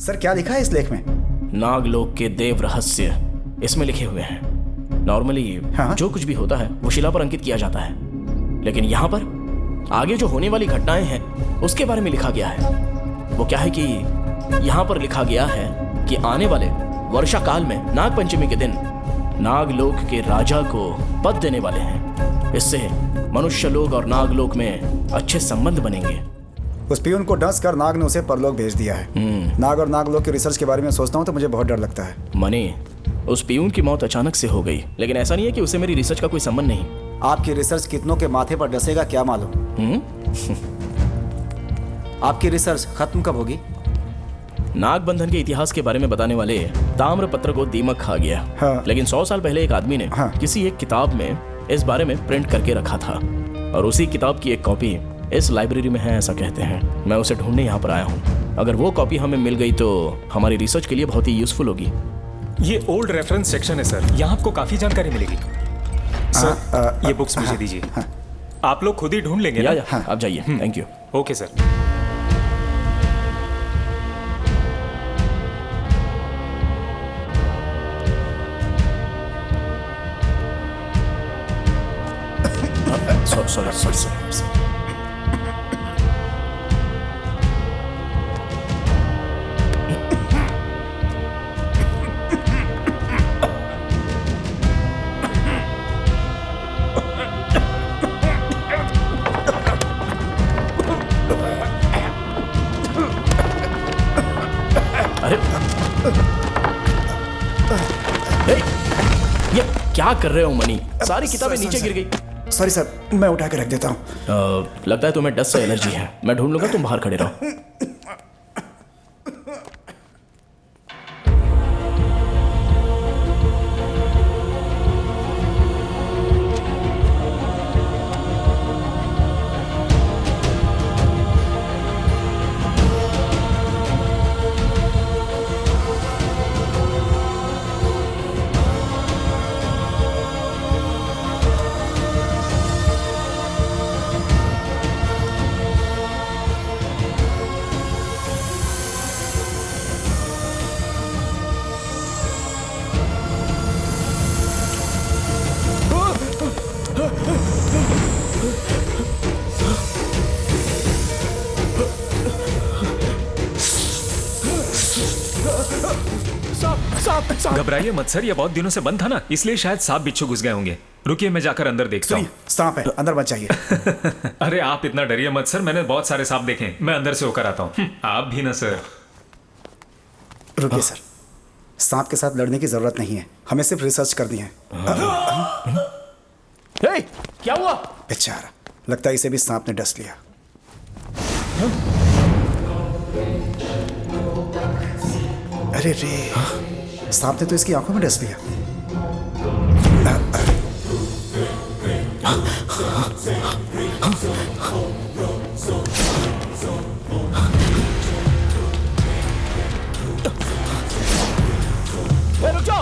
Sir क्या लिखा है इस लेख में? नागलोक के देव रहस्य इसमें लिखे हुए हैं। नॉर्मली हाँ? जो कुछ भी होता है वो शिला पर अंकित किया जाता है, लेकिन यहाँ पर आगे जो होने वाली घटनाएं हैं उसके बारे में लिखा गया है। वो क्या है कि यहाँ पर लिखा गया है कि आने वाले वर्षा काल में नाग पंचमी के दिन नागलोक के राजा को पद देने वाले हैं। इससे मनुष्य लोक और नागलोक में अच्छे संबंध बनेंगे। उस पियून को डस कर नाग ने उसे परलोक भेज दिया है। नाग और नागलोक के रिसर्च के बारे में सोचता हूँ तो मुझे बहुत डर लगता है। मनी, उस पियून की मौत अचानक से हो गई, लेकिन ऐसा नहीं है कि उसे मेरी रिसर्च का कोई संबंध नहीं। आपकी रिसर्च कितनों के माथे पर डसेगा क्या मालूम। आपकी रिसर्च खत्म कब होगी? नाग बंधन के इतिहास के बारे में बताने वाले ताम्र पत्र को दीमक खा गया। हाँ। लेकिन 100 साल पहले एक आदमी ने किसी एक किताब में इस बारे में प्रिंट करके रखा था, और उसी किताब की एक कॉपी इस लाइब्रेरी में है, ऐसा कहते हैं। मैं उसे ढूंढने यहाँ पर आया हूँ। अगर वो कॉपी हमें मिल गई तो हमारी रिसर्च के लिए बहुत ही यूजफुल होगी। ये ओल्ड रेफरेंस सेक्शन है सर, यहाँ आपको काफी जानकारी मिलेगी। सर ये बुक्स मुझे दीजिए। आप लोग खुद ही ढूंढ लेंगे ना? आप जाइए। Thank you. Okay sir. Sorry. ये क्या कर रहे हो मनी? सारी किताबें नीचे गिर गई। सॉरी सर, मैं उठा के रख देता हूँ। लगता है तुम्हें डस्ट से एलर्जी है। मैं ढूंढ लूंगा, तुम बाहर खड़े रहो। घबराइए मत सर, ये बहुत दिनों से बंद था ना, इसलिए शायद सांप बिच्छू घुस गए होंगे। रुकिए, मैं जाकर अंदर देखता हूँ। सांप है, अंदर मत जाइए। अरे आप इतना डरिए मत सर, मैंने बहुत सारे सांप देखे हैं। मैं अंदर से होकर आता हूँ। आप भी ना सर। रुकिए सर, सांप के साथ लड़ने की जरूरत नहीं है, हमें सिर्फ रिसर्च करनी है। क्या हुआ? बेचारा, लगता है इसे भी सांप ने डस लिया। अरे रे, सांप ने तो इसकी आंखों में डस लिया। रुक जाओ।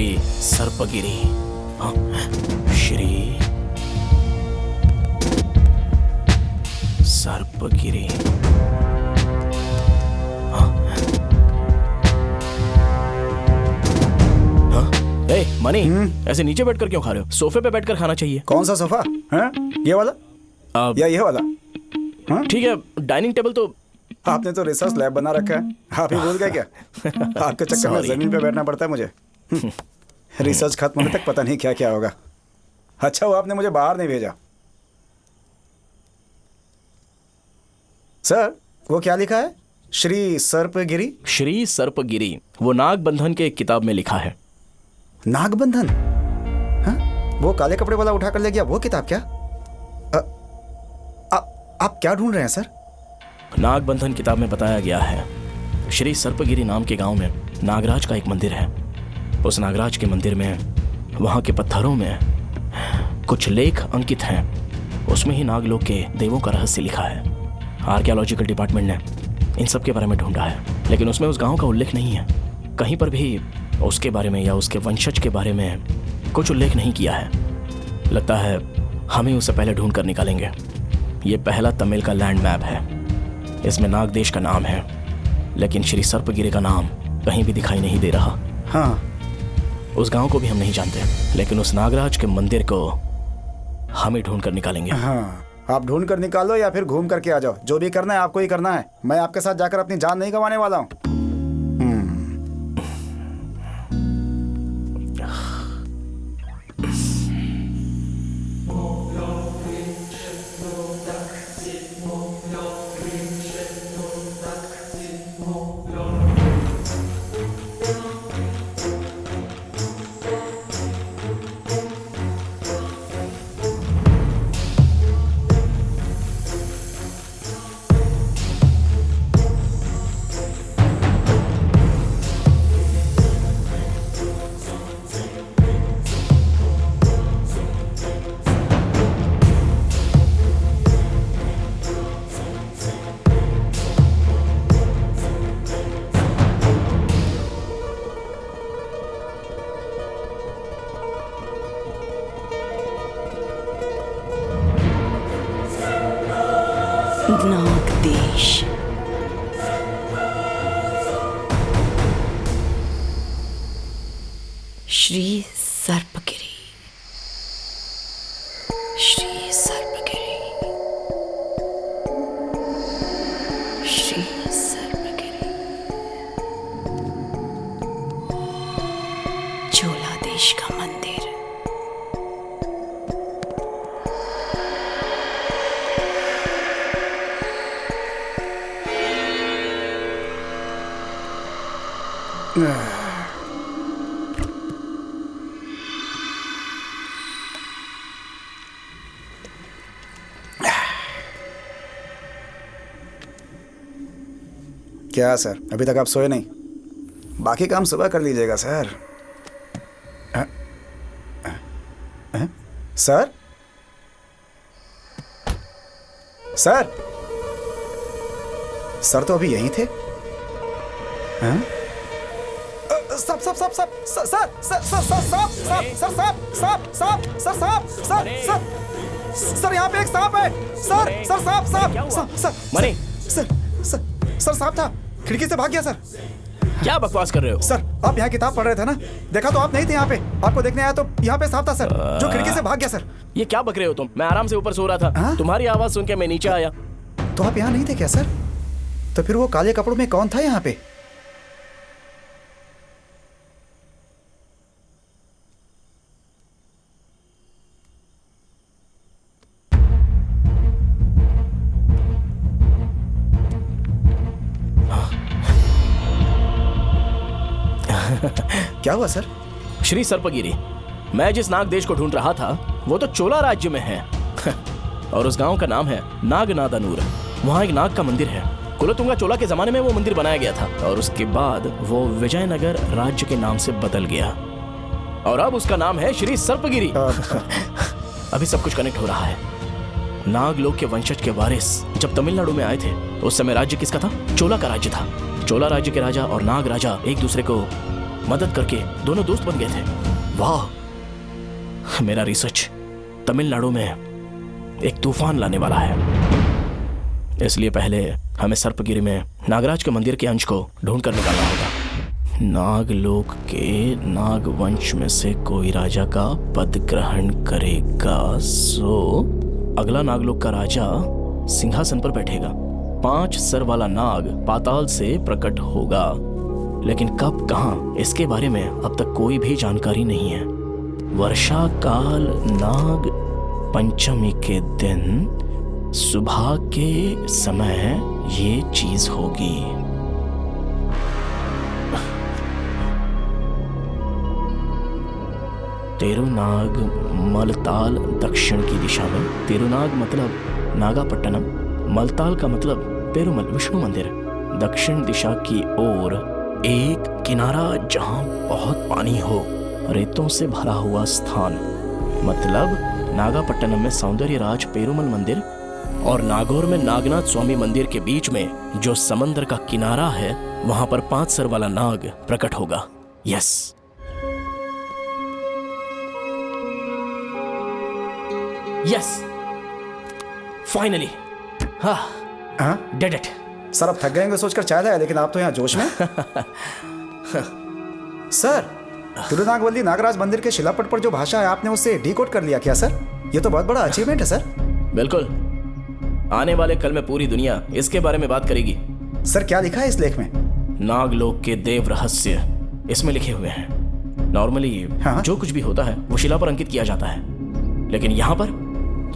श्री सर्पगिरी। हाँ, श्री सर्पगिरी। ए, मनी, ऐसे नीचे बैठकर क्यों खा रहे हो? सोफे पे बैठकर खाना चाहिए। कौन सा सोफा? हाँ? ये वाला या ये वाला? हाँ? ठीक है, डाइनिंग टेबल तो आपने तो रिसर्च लैब बना रखा है, आप ही भूल गए क्या? आपके चक्कर में जमीन पे बैठना पड़ता है मुझे। रिसर्च खत्म होने तक पता नहीं क्या क्या होगा। अच्छा वो आपने मुझे बाहर नहीं भेजा। सर वो क्या लिखा है? श्री सर्पगिरी। श्री सर्पगिरी वो नागबंधन के एक किताब में लिखा है। नागबंधन? हाँ? वो काले कपड़े वाला उठा कर ले गया वो किताब क्या? आप क्या ढूंढ रहे हैं सर? नागबंधन किताब में बताया गया है श्री सर्पगिरी नाम के गांव में नागराज का एक मंदिर है। उस नागराज के मंदिर में वहां के पत्थरों में कुछ लेख अंकित हैं। उसमें ही नागलोक के देवों का रहस्य लिखा है। आर्कियोलॉजिकल डिपार्टमेंट ने इन सब के बारे में ढूंढा है, लेकिन उसमें उस गांव का उल्लेख नहीं है। कहीं पर भी उसके बारे में या उसके वंशज के बारे में कुछ उल्लेख नहीं किया है। लगता है हम ही उसे पहले ढूंढ कर निकालेंगे। ये पहला तमिल का लैंड मैप है। इसमें नाग देश का नाम है, लेकिन श्री सर्पगिरी का नाम कहीं भी दिखाई नहीं दे रहा। हाँ, उस गांव को भी हम नहीं जानते, लेकिन उस नागराज के मंदिर को हम ही ढूंढ कर निकालेंगे। हाँ, आप ढूंढ कर निकालो या फिर घूम करके आ जाओ। जो भी करना है आपको ही करना है। मैं आपके साथ जाकर अपनी जान नहीं गंवाने वाला हूँ। नागदेश। श्री सर्पगिरी। श्री सर्पगिरी। श्री सर्पगिरी। चोला देश का मंदिर। क्या सर, अभी तक आप सोए नहीं? बाकी काम सुबह कर लीजिएगा सर। सर सर सर तो अभी यहीं थे। सब सब सब सब sir sir sir sir sir sir sir sir sir sir यहाँ पे एक सांप है। सर सर सांप सांप sir money, sir sir sir सांप था, खिड़की से भाग गया सर। क्या बकवास कर रहे हो? सर आप यहाँ किताब पढ़ रहे थे ना, देखा तो आप नहीं थे यहाँ पे। आपको देखने आया तो यहाँ पे सांप था सर, जो खिड़की से भाग गया सर। ये क्या बक रहे हो तुम? मैं आराम से ऊपर सो रहा था। हाँ? तुम्हारी आवाज सुन के मैं नीचे आया। तो आप यहाँ नहीं थे क्या सर? तो फिर वो काले कपड़ों में कौन था यहाँ पे? क्या हुआ सर? श्री सर्पगिरी, मैं जिस नाग देश को ढूंढ रहा था वो तो चोला राज्य में है। और उस गांव का नाम है नागनादानूर। वहाँ एक नाग का मंदिर है। कुलोतुंगा चोला के जमाने में वो मंदिर बनाया गया था और उसके बाद वो विजयनगर राज्य के नाम से बदल गया और अब उसका नाम है श्री सर्पगिरी। अभी सब कुछ कनेक्ट हो रहा है। नागलोक के वंशज के वारिस जब तमिलनाडु में आए थे उस समय राज्य किसका था? चोला का राज्य था। चोला राज्य के राजा और नाग राजा एक दूसरे को मदद करके दोनों दोस्त बन गए थे। वाह, मेरा रिसर्च तमिलनाडु में एक तूफान लाने वाला है। इसलिए पहले हमें सर्पगिरी में नागराज के मंदिर के अंश को ढूंढ कर निकालना होगा। नागलोक के नागवंश में से कोई राजा का पद ग्रहण करेगा। अगला नागलोक का राजा सिंहासन पर बैठेगा। 5 सर वाला नाग पाताल से प्रकट होगा, लेकिन कब कहां इसके बारे में अब तक कोई भी जानकारी नहीं है। वर्षा काल नाग पंचमी के दिन सुबह के समय ये चीज होगी। तिरुनाग मलताल दक्षिण की दिशा में। तिरुनाग मतलब नागापट्टनम, मलताल का मतलब पेरुमल विष्णु मंदिर। दक्षिण दिशा की ओर एक किनारा जहां बहुत पानी हो, रेतों से भरा हुआ स्थान। मतलब नागापट्टनम में सौंदर्यराज पेरुमल मंदिर और नागौर में नागनाथ स्वामी मंदिर के बीच में जो समंदर का किनारा है, वहां पर 5 सर वाला नाग प्रकट होगा। Yes, yes, finally. हाँ, डेड इट। सर अब थक गए होंगे सोचकर चाय लाया, लेकिन आप तो यहाँ जोश में। सर, तिरुनागवल्ली नागराज मंदिर के शिलापट पर जो भाषा है आपने उससे डिकोड कर लिया क्या सर? ये तो बहुत बड़ा अचीवमेंट है सर। बिल्कुल, आने वाले कल में पूरी दुनिया इसके बारे में बात करेगी। सर क्या लिखा है इस लेख में? नागलोक के देव रहस्य इसमें लिखे हुए हैं। नॉर्मली जो कुछ भी होता है वो शिला पर अंकित किया जाता है, लेकिन यहाँ पर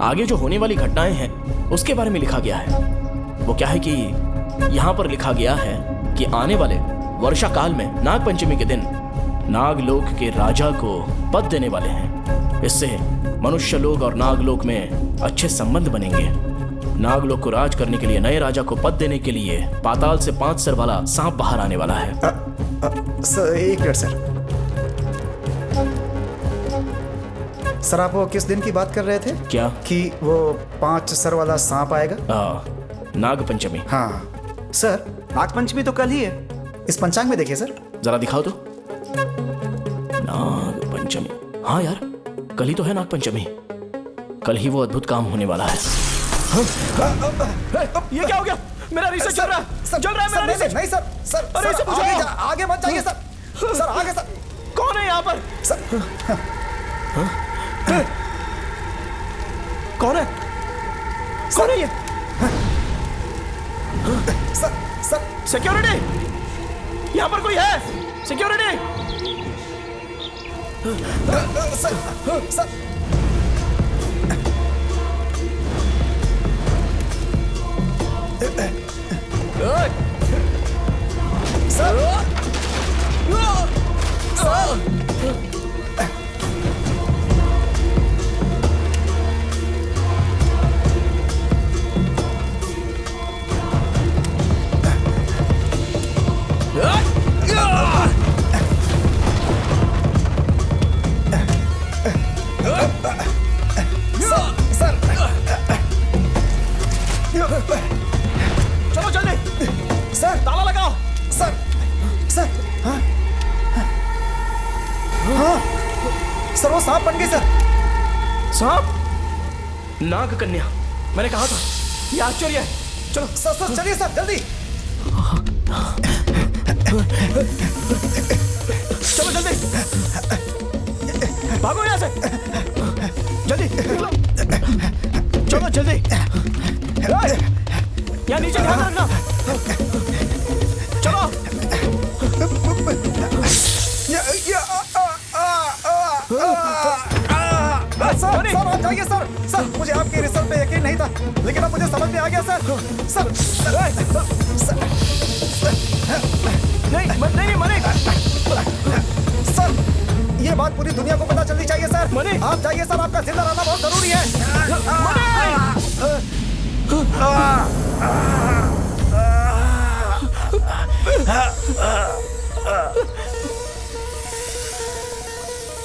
आगे जो होने वाली घटनाएं हैं उसके बारे में लिखा गया है। वो क्या है कि यहाँ पर लिखा गया है कि आने वाले वर्षा काल में नाग पंचमी के दिन नागलोक के राजा को पद देने वाले हैं। इससे मनुष्य लोग और नागलोक में अच्छे संबंध बनेंगे। नागलोक को राज करने के लिए नए राजा को पद देने के लिए पाताल से 5 सर वाला सांप बाहर आने वाला है। सर एक मिनट सर। सर आप वो किस दिन की बात कर रहे थे? क्या? कि वो 5 सर वाला सांप आएगा? नाग पंचमी। हाँ सर, नाग पंचमी तो कल ही है। इस पंचांग में देखिए सर। जरा दिखाओ तो। नाग पंचमी, हाँ यार, कल ही तो है नाग पंचमी। कल ही वो अद्भुत काम होने वाला है। ये क्या हो गया? मेरा रिसर्च चल रहा है। मेरा रिसर्च। नहीं सर, सर, अरे सर आगे मत जाइए सर। सर आगे सर। कौन है यहाँ पर? कौन है? कौन है ये? सर, सर, सिक्योरिटी, यहाँ पर कोई है? सिक्योरिटी। सर, सर, चलो जल्दी। सर ताला लगाओ। सर, सर, हाँ, हाँ, सर वो सांप बन गई सर। सांप? नाग कन्या, मैंने कहा था ये आश्चर्य है। चलो सर, सर चलिए सर जल्दी। चलो जल्दी, भागो यहाँ से। जल्दी चलो जल्दी। यहाँ नीचे ध्यान रखना। चलो। सर, सर आप जाइए सर। सर मुझे आपके रिसर्च पे यकीन नहीं था, लेकिन अब मुझे समझ में आ गया सर। सर, सर, नहीं मने। सर ये बात पूरी दुनिया को पता चलनी चाहिए सर। मने, आप जाइए सर, आपका जिंदा रहना बहुत जरूरी है।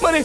मने